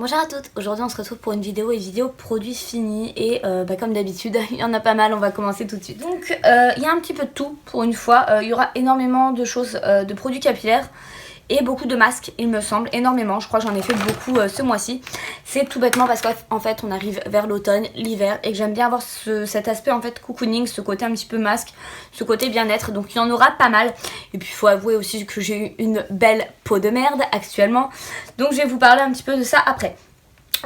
Bonjour à toutes, aujourd'hui on se retrouve pour une vidéo produits finis et comme d'habitude il y en a pas mal, on va commencer tout de suite. Donc il y a un petit peu de tout pour une fois, il y aura énormément de choses, de produits capillaires et beaucoup de masques il me semble, énormément, je crois que j'en ai fait beaucoup ce mois-ci. C'est tout bêtement parce qu'en fait on arrive vers l'automne, l'hiver et que j'aime bien avoir cet aspect en fait cocooning, ce côté un petit peu masque, ce côté bien-être, donc il y en aura pas mal. Et puis il faut avouer aussi que j'ai eu une belle peau de merde actuellement, donc je vais vous parler un petit peu de ça après.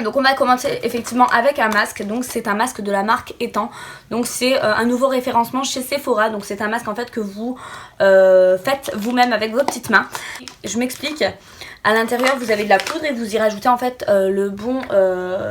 Donc on va commencer effectivement avec un masque, donc c'est un masque de la marque Etant, donc c'est un nouveau référencement chez Sephora, donc c'est un masque en fait que vous faites vous-même avec vos petites mains. Je m'explique, à l'intérieur vous avez de la poudre et vous y rajoutez en fait le bon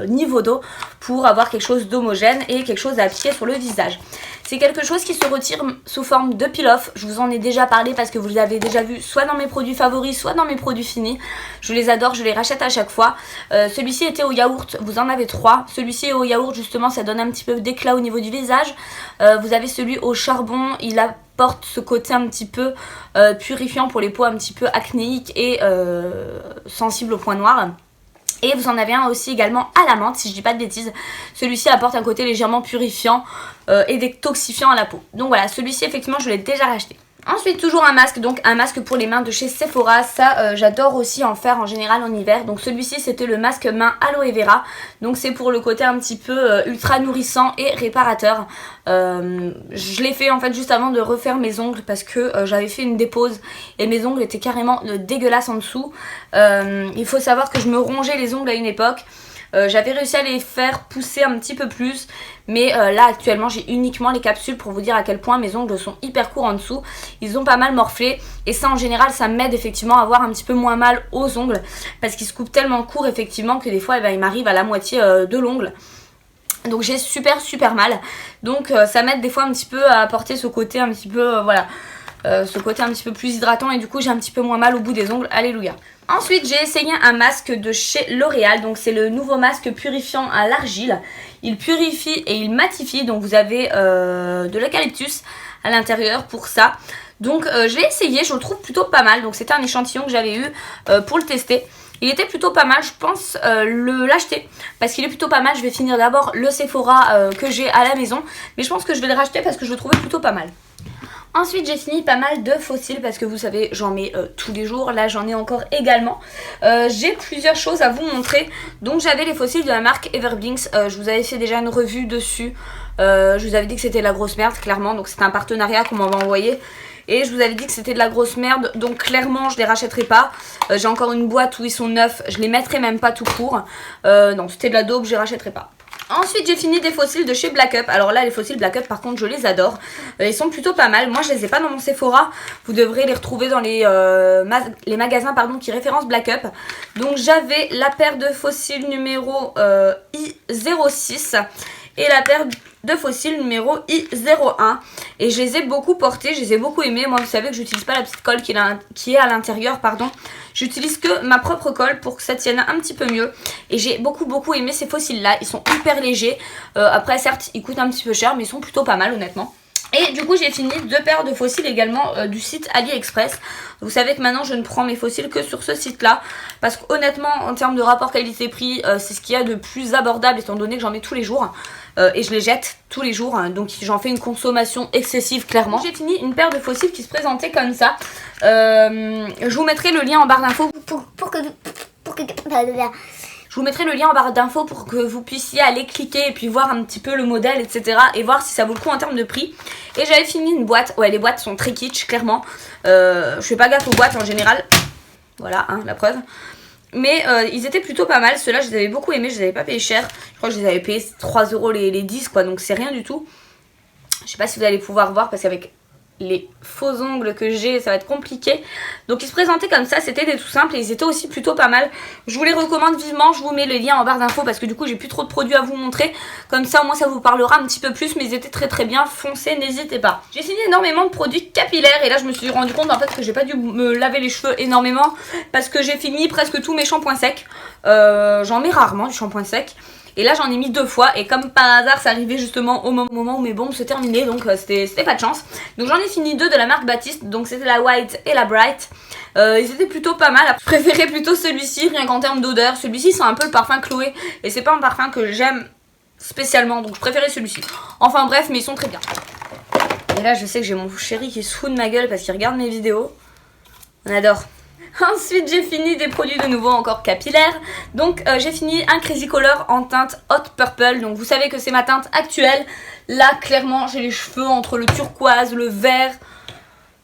niveau d'eau pour avoir quelque chose d'homogène et quelque chose à appliquer sur le visage. C'est quelque chose qui se retire sous forme de peel-off. Je vous en ai déjà parlé parce que vous l'avez déjà vu soit dans mes produits favoris, soit dans mes produits finis. Je les adore, je les rachète à chaque fois. Celui-ci était au yaourt, vous en avez 3. Celui-ci est au yaourt, justement, ça donne un petit peu d'éclat au niveau du visage. Vous avez celui au charbon, il apporte ce côté un petit peu purifiant pour les peaux un petit peu acnéiques et sensibles au point noir. Et vous en avez un aussi également à la menthe, si je dis pas de bêtises. Celui-ci apporte un côté légèrement purifiant et détoxifiant à la peau. Donc voilà, celui-ci effectivement je l'ai déjà racheté. Ensuite toujours un masque, donc un masque pour les mains de chez Sephora, ça j'adore aussi en faire en général en hiver. Donc celui-ci c'était le masque main aloe vera, donc c'est pour le côté un petit peu ultra nourrissant et réparateur. Je l'ai fait en fait juste avant de refaire mes ongles parce que j'avais fait une dépose et mes ongles étaient carrément dégueulasses en dessous. Il faut savoir que je me rongeais les ongles à une époque. J'avais réussi à les faire pousser un petit peu plus, mais là actuellement j'ai uniquement les capsules pour vous dire à quel point mes ongles sont hyper courts en dessous. Ils ont pas mal morflé et ça en général ça m'aide effectivement à avoir un petit peu moins mal aux ongles parce qu'ils se coupent tellement court effectivement que des fois il m'arrive à la moitié de l'ongle. Donc j'ai super mal, donc ça m'aide des fois un petit peu à apporter ce côté un petit peu voilà, ce côté un petit peu plus hydratant et du coup j'ai un petit peu moins mal au bout des ongles, alléluia. Ensuite j'ai essayé un masque de chez L'Oréal, donc c'est le nouveau masque purifiant à l'argile. Il purifie et il matifie, donc vous avez de l'eucalyptus à l'intérieur pour ça. Donc je l'ai essayé, je le trouve plutôt pas mal, donc c'était un échantillon que j'avais eu pour le tester. Il était plutôt pas mal, je pense l'acheter parce qu'il est plutôt pas mal. Je vais finir d'abord le Sephora que j'ai à la maison, mais je pense que je vais le racheter parce que je le trouvais plutôt pas mal. Ensuite j'ai fini pas mal de fossiles parce que vous savez j'en mets tous les jours, là j'en ai encore également. J'ai plusieurs choses à vous montrer. Donc j'avais les fossiles de la marque Everblinks, je vous avais fait déjà une revue dessus. Je vous avais dit que c'était de la grosse merde clairement, donc c'était un partenariat qu'on m'avait envoyé. Et je vous avais dit que c'était de la grosse merde, donc clairement je les rachèterai pas. J'ai encore une boîte où ils sont neufs, je les mettrai même pas tout court. Donc c'était de la daube, je les rachèterai pas. Ensuite j'ai fini des fossiles de chez Black Up. Alors là les fossiles Black Up par contre je les adore, ils sont plutôt pas mal. Moi je les ai pas dans mon Sephora, vous devrez les retrouver dans les magasins pardon, qui référencent Black Up. Donc j'avais la paire de fossiles numéro I06 et la paire de fossiles numéro I01 et je les ai beaucoup portés, je les ai beaucoup aimés. Moi vous savez que j'utilise pas la petite colle qui est à l'intérieur pardon. J'utilise que ma propre colle pour que ça tienne un petit peu mieux. Et j'ai beaucoup aimé ces fossiles là. Ils sont hyper légers. Après certes ils coûtent un petit peu cher mais ils sont plutôt pas mal honnêtement. Et du coup j'ai fini 2 paires de fossiles également du site AliExpress. Vous savez que maintenant je ne prends mes fossiles que sur ce site là. Parce qu'honnêtement en termes de rapport qualité-prix c'est ce qu'il y a de plus abordable étant donné que j'en mets tous les jours. Et je les jette tous les jours, hein, donc j'en fais une consommation excessive clairement. J'ai fini une paire de fossiles qui se présentaient comme ça. Je vous mettrai le lien en barre d'infos je vous mettrai le lien en barre d'infos pour que vous puissiez aller cliquer et puis voir un petit peu le modèle etc. Et voir si ça vaut le coup en termes de prix. Et j'avais fini une boîte, ouais les boîtes sont très kitsch clairement. Je fais pas gaffe aux boîtes en général. Voilà hein, la preuve. Mais ils étaient plutôt pas mal, ceux-là je les avais beaucoup aimés, je les avais pas payés cher. Je crois que je les avais payés 3 € les 10 quoi, donc c'est rien du tout. Je sais pas si vous allez pouvoir voir parce qu'avec les faux ongles que j'ai ça va être compliqué. Donc ils se présentaient comme ça, c'était des tout simples et ils étaient aussi plutôt pas mal. Je vous les recommande vivement, je vous mets le lien en barre d'infos parce que du coup j'ai plus trop de produits à vous montrer. Comme ça au moins ça vous parlera un petit peu plus, mais ils étaient très bien, foncez, n'hésitez pas. J'ai fini énormément de produits capillaires et là je me suis rendu compte en fait que j'ai pas dû me laver les cheveux énormément parce que j'ai fini presque tous mes shampoings secs. J'en mets rarement du shampoing sec. Et là j'en ai mis 2 fois et comme par hasard ça arrivait justement au moment où mes bombes se terminaient, donc c'était pas de chance. Donc j'en ai fini 2 de la marque Baptiste, donc c'était la White et la Bright. Ils étaient plutôt pas mal. Je préférais plutôt celui-ci rien qu'en termes d'odeur. Celui-ci c'est un peu le parfum Chloé et c'est pas un parfum que j'aime spécialement, donc je préférais celui-ci. Enfin bref, mais ils sont très bien. Et là je sais que j'ai mon chéri qui se fout de ma gueule parce qu'il regarde mes vidéos. On adore. Ensuite j'ai fini des produits de nouveau encore capillaires. Donc j'ai fini un Crazy Color en teinte Hot Purple. Donc vous savez que c'est ma teinte actuelle. Là clairement j'ai les cheveux entre le turquoise, le vert.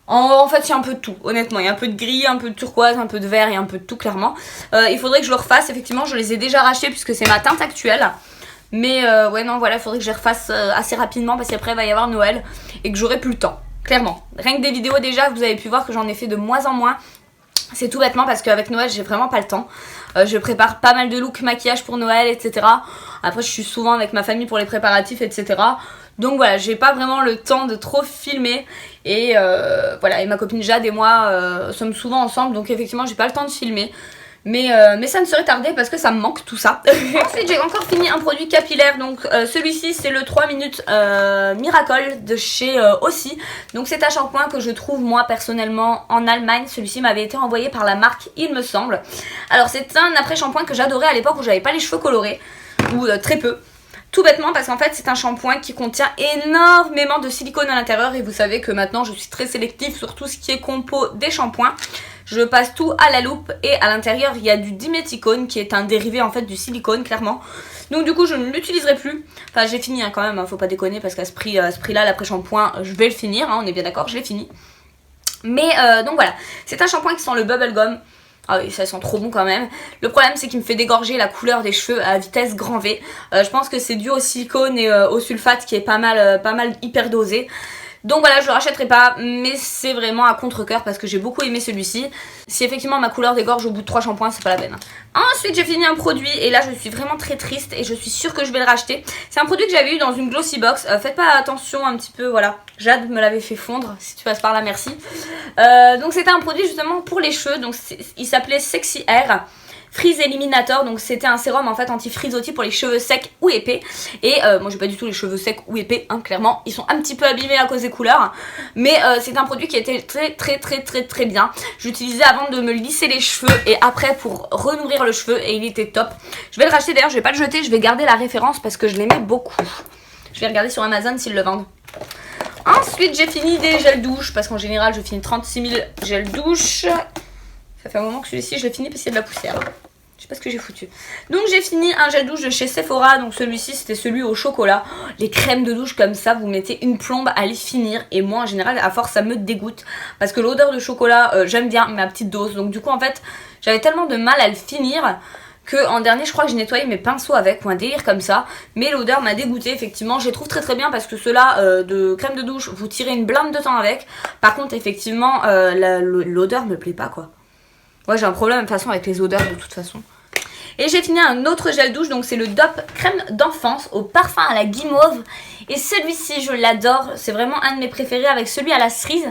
En fait il y a un peu de tout, honnêtement. Il y a un peu de gris, un peu de turquoise, un peu de vert et un peu de tout clairement. Il faudrait que je le refasse. Effectivement je les ai déjà rachetés puisque c'est ma teinte actuelle. Mais ouais non voilà, il faudrait que je les refasse assez rapidement parce qu'après il va y avoir Noël et que j'aurai plus le temps. Clairement. Rien que des vidéos déjà, vous avez pu voir que j'en ai fait de moins en moins. C'est tout bêtement parce qu'avec Noël j'ai vraiment pas le temps. Je prépare pas mal de looks maquillage pour Noël, etc. Après je suis souvent avec ma famille pour les préparatifs, etc. Donc voilà, j'ai pas vraiment le temps de trop filmer. Et voilà, et ma copine Jade et moi sommes souvent ensemble, donc effectivement j'ai pas le temps de filmer. Mais ça ne serait tardé parce que ça me manque tout ça. Ensuite j'ai encore fini un produit capillaire. Donc celui-ci c'est le 3 minutes Miracle de chez Aussie. Donc c'est un shampoing que je trouve moi personnellement en Allemagne. Celui-ci m'avait été envoyé par la marque il me semble. Alors c'est un après shampoing que j'adorais à l'époque où j'avais pas les cheveux colorés. Ou très peu. Tout bêtement parce qu'en fait c'est un shampoing qui contient énormément de silicone à l'intérieur. Et vous savez que maintenant je suis très sélective sur tout ce qui est compo des shampoings. Je passe tout à la loupe et à l'intérieur il y a du diméthicone qui est un dérivé en fait du silicone clairement. Donc du coup je ne l'utiliserai plus. Enfin j'ai fini hein, quand même, hein, faut pas déconner parce qu'à ce prix là l'après-shampoing je vais le finir, hein, on est bien d'accord, je l'ai fini. Mais donc voilà, c'est un shampoing qui sent le bubblegum. Ah oui, ça sent trop bon quand même. Le problème c'est qu'il me fait dégorger la couleur des cheveux à vitesse grand V. Je pense que c'est dû au silicone et au sulfate qui est pas mal hyper dosé. Donc voilà, je le rachèterai pas, mais c'est vraiment à contre-cœur parce que j'ai beaucoup aimé celui-ci. Si effectivement ma couleur dégorge au bout de 3 shampoings, c'est pas la peine. Ensuite j'ai fini un produit et là je suis vraiment très triste et je suis sûre que je vais le racheter. C'est un produit que j'avais eu dans une glossy box. Faites pas attention un petit peu, voilà. Jade me l'avait fait fondre, si tu passes par là merci. Donc c'était un produit justement pour les cheveux, donc il s'appelait Sexy Hair Frizz Eliminator, donc c'était un sérum en fait anti-frizzotis pour les cheveux secs ou épais. Et moi j'ai pas du tout les cheveux secs ou épais, hein, clairement. Ils sont un petit peu abîmés à cause des couleurs. Mais c'est un produit qui était très bien. J'utilisais avant de me lisser les cheveux et après pour renourrir le cheveu et il était top. Je vais le racheter d'ailleurs, je vais pas le jeter, je vais garder la référence parce que je l'aimais beaucoup. Je vais regarder sur Amazon s'ils le vendent. Ensuite j'ai fini des gels douche parce qu'en général je finis 36 000 gels douche. Ça fait un moment que celui-ci je l'ai fini parce qu'il y a de la poussière. Je sais pas ce que j'ai foutu. Donc j'ai fini un gel douche de chez Sephora. Donc celui-ci c'était celui au chocolat. Les crèmes de douche comme ça, vous mettez une plombe à les finir. Et moi en général à force ça me dégoûte. Parce que l'odeur de chocolat j'aime bien ma petite dose. Donc du coup en fait j'avais tellement de mal à le finir que en dernier je crois que j'ai nettoyé mes pinceaux avec ou un délire comme ça. Mais l'odeur m'a dégoûté effectivement. Je les trouve très bien parce que ceux-là de crème de douche vous tirez une blinde de temps avec. Par contre effectivement l'odeur me plaît pas quoi. Ouais j'ai un problème de toute façon avec les odeurs de toute façon. Et j'ai fini un autre gel douche, donc c'est le Dop crème d'enfance au parfum à la guimauve. Et celui-ci je l'adore, c'est vraiment un de mes préférés avec celui à la cerise.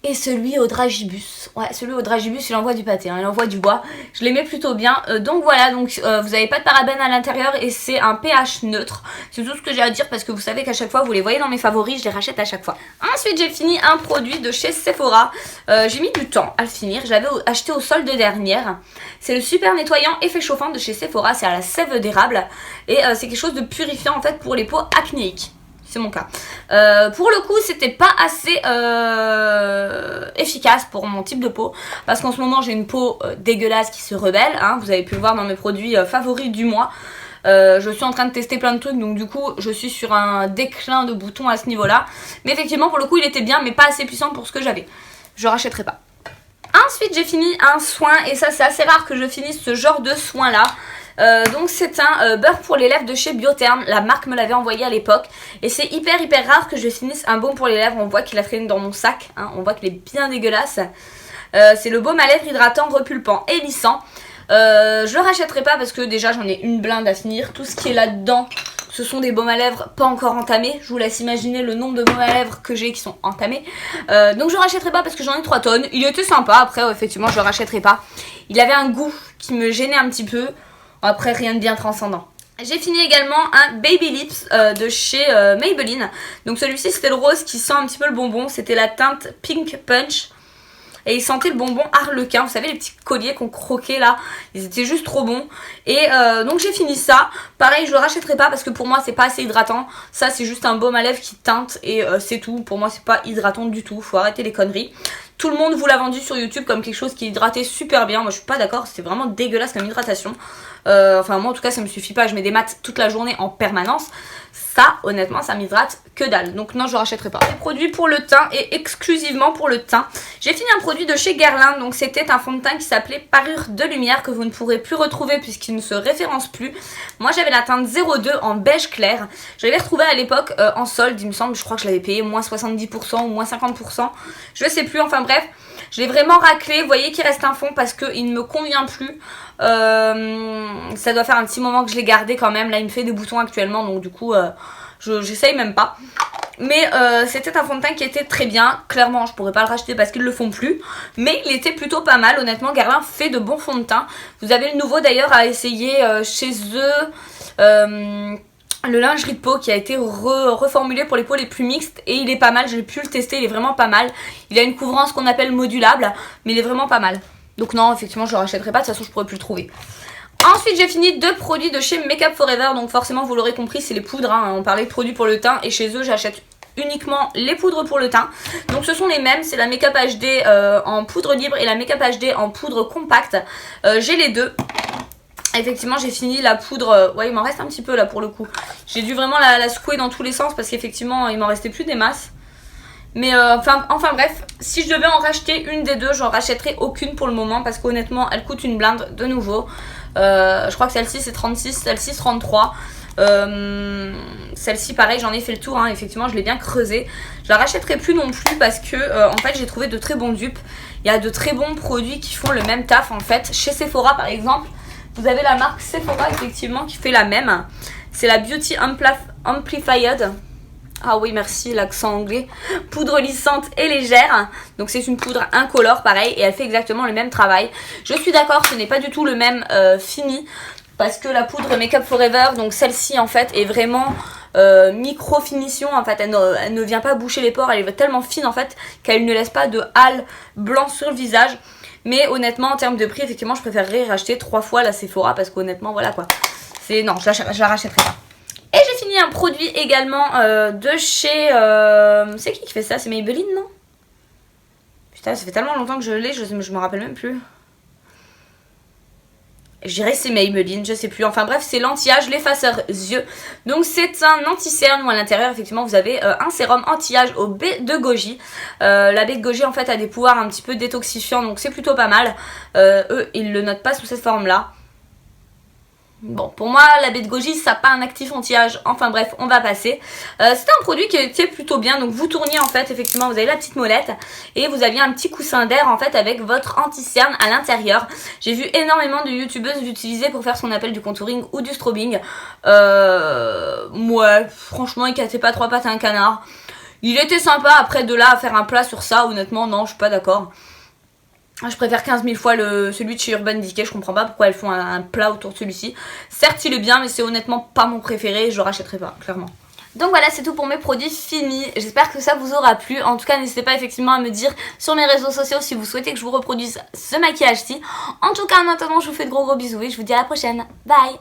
Et celui au dragibus. Ouais, celui au dragibus, il envoie du pâté, hein, il envoie du bois. Je l'aimais plutôt bien. Donc voilà, donc vous n'avez pas de parabènes à l'intérieur et c'est un pH neutre. C'est tout ce que j'ai à dire parce que vous savez qu'à chaque fois, vous les voyez dans mes favoris, je les rachète à chaque fois. Ensuite, j'ai fini un produit de chez Sephora. J'ai mis du temps à le finir. Je l'avais acheté au solde dernière. C'est le super nettoyant effet chauffant de chez Sephora. C'est à la sève d'érable. Et c'est quelque chose de purifiant en fait pour les peaux acnéiques. C'est mon cas. Pour le coup, c'était pas assez efficace pour mon type de peau. Parce qu'en ce moment, j'ai une peau dégueulasse qui se rebelle. Hein, vous avez pu le voir dans mes produits favoris du mois. Je suis en train de tester plein de trucs. Donc du coup, je suis sur un déclin de boutons à ce niveau-là. Mais effectivement, pour le coup, il était bien. Mais pas assez puissant pour ce que j'avais. Je rachèterai pas. Ensuite, j'ai fini un soin. Et ça, c'est assez rare que je finisse ce genre de soin-là. Donc c'est un beurre pour les lèvres de chez Biotherm. La marque me l'avait envoyé à l'époque. Et c'est hyper rare que je finisse un baume pour les lèvres. On voit qu'il a traîné dans mon sac, hein. On voit qu'il est bien dégueulasse. C'est le baume à lèvres hydratant, repulpant et lissant. Je le rachèterai pas parce que déjà j'en ai une blinde à finir. Tout ce qui est là-dedans, ce sont des baumes à lèvres pas encore entamés. Je vous laisse imaginer le nombre de baumes à lèvres que j'ai qui sont entamés. Donc je le rachèterai pas parce que j'en ai 3 tonnes. Il était sympa, après effectivement je le rachèterai pas. Il avait un goût qui me gênait un petit peu. Après, rien de bien transcendant. J'ai fini également un Baby Lips de chez Maybelline. Donc celui-ci c'était le rose qui sent un petit peu le bonbon. C'était la teinte Pink Punch. Et il sentait le bonbon harlequin, vous savez les petits colliers qu'on croquait là, ils étaient juste trop bons. Et donc j'ai fini ça, pareil je le rachèterai pas parce que pour moi c'est pas assez hydratant. Ça c'est juste un baume à lèvres qui teinte et c'est tout, pour moi c'est pas hydratant du tout, faut arrêter les conneries. Tout le monde vous l'a vendu sur YouTube comme quelque chose qui hydratait super bien, moi je suis pas d'accord, c'était vraiment dégueulasse comme hydratation. Enfin moi en tout cas ça me suffit pas, je mets des mats toute la journée en permanence. Ça honnêtement ça m'hydrate que dalle, donc non je rachèterai pas. Des produits pour le teint et exclusivement pour le teint. J'ai fini un produit de chez Guerlain, donc c'était un fond de teint qui s'appelait Parure de lumière que vous ne pourrez plus retrouver puisqu'il ne se référence plus. Moi j'avais la teinte 02 en beige clair, je l'avais retrouvé à l'époque en solde il me semble, je crois que je l'avais payé moins 70% ou moins 50%, je sais plus, enfin bref. Je l'ai vraiment raclé, vous voyez qu'il reste un fond parce qu'il ne me convient plus. Ça doit faire un petit moment que je l'ai gardé quand même. Là il me fait des boutons actuellement donc du coup j'essaye même pas. Mais c'était un fond de teint qui était très bien. Clairement je pourrais pas le racheter parce qu'ils le font plus. Mais il était plutôt pas mal. Honnêtement Guerlain fait de bons fonds de teint. Vous avez le nouveau d'ailleurs à essayer chez eux. Le lingerie de peau qui a été reformulé pour les peaux les plus mixtes et il est pas mal, j'ai pu le tester, il est vraiment pas mal. Il a une couvrance qu'on appelle modulable mais il est vraiment pas mal. Donc non effectivement je le rachèterai pas, de toute façon je pourrais plus le trouver. Ensuite j'ai fini 2 produits de chez Make Up For Ever, donc forcément vous l'aurez compris c'est les poudres, hein. On parlait de produits pour le teint et chez eux j'achète uniquement les poudres pour le teint. Donc ce sont les mêmes, c'est la Make Up HD en poudre libre et la Make Up HD en poudre compacte. J'ai les deux. Effectivement j'ai fini la poudre, ouais il m'en reste un petit peu là pour le coup. J'ai dû vraiment la secouer dans tous les sens parce qu'effectivement il m'en restait plus des masses. Mais enfin bref, si je devais en racheter une des deux, j'en rachèterais aucune pour le moment parce qu'honnêtement elle coûte une blinde de nouveau. Je crois que celle-ci c'est 36, celle-ci c'est 33. Celle-ci pareil j'en ai fait le tour, hein. Effectivement je l'ai bien creusé. Je la rachèterai plus non plus parce que en fait j'ai trouvé de très bons dupes. Il y a de très bons produits qui font le même taf en fait. Chez Sephora par exemple, vous avez la marque Sephora effectivement qui fait la même. C'est la Beauty Amplified. Ah oui merci l'accent anglais. Poudre lissante et légère. Donc c'est une poudre incolore pareil et elle fait exactement le même travail. Je suis d'accord, ce n'est pas du tout le même fini. Parce que la poudre Make Up For Ever, donc celle-ci en fait est vraiment micro finition. En fait elle ne vient pas boucher les pores, elle est tellement fine en fait qu'elle ne laisse pas de halo blanc sur le visage. Mais honnêtement en termes de prix effectivement je préférerais racheter 3 fois la Sephora parce qu'honnêtement voilà quoi. Non je la rachèterai pas. Et j'ai fini un produit également de chez... c'est qui fait ça? C'est Maybelline non? Putain ça fait tellement longtemps que je l'ai, je me rappelle même plus. Je dirais c'est Maybelline, je sais plus. Enfin bref, c'est l'anti-âge, l'effaceur yeux. Donc c'est un anti-cerne où à l'intérieur effectivement vous avez un sérum anti-âge au baie de goji. La baie de goji en fait a des pouvoirs un petit peu détoxifiants donc c'est plutôt pas mal. Eux ils le notent pas sous cette forme là. Bon, pour moi, la baie de goji, ça n'a pas un actif anti-âge. Enfin bref, on va passer. C'était un produit qui était plutôt bien. Donc vous tourniez en fait, effectivement, vous avez la petite molette. Et vous aviez un petit coussin d'air en fait avec votre anti-cerne à l'intérieur. J'ai vu énormément de youtubeuses l'utiliser pour faire ce qu'on appelle du contouring ou du strobing. Ouais, franchement, il cassait pas 3 pattes à un canard. Il était sympa, après de là à faire un plat sur ça, honnêtement, non, je suis pas d'accord. Je préfère 15 000 fois celui de chez Urban Decay, je comprends pas pourquoi elles font un plat autour de celui-ci. Certes il est bien mais c'est honnêtement pas mon préféré, je le rachèterai pas, clairement. Donc voilà c'est tout pour mes produits finis, j'espère que ça vous aura plu. En tout cas n'hésitez pas effectivement à me dire sur mes réseaux sociaux si vous souhaitez que je vous reproduise ce maquillage-ci. En tout cas en attendant je vous fais de gros bisous et je vous dis à la prochaine, bye.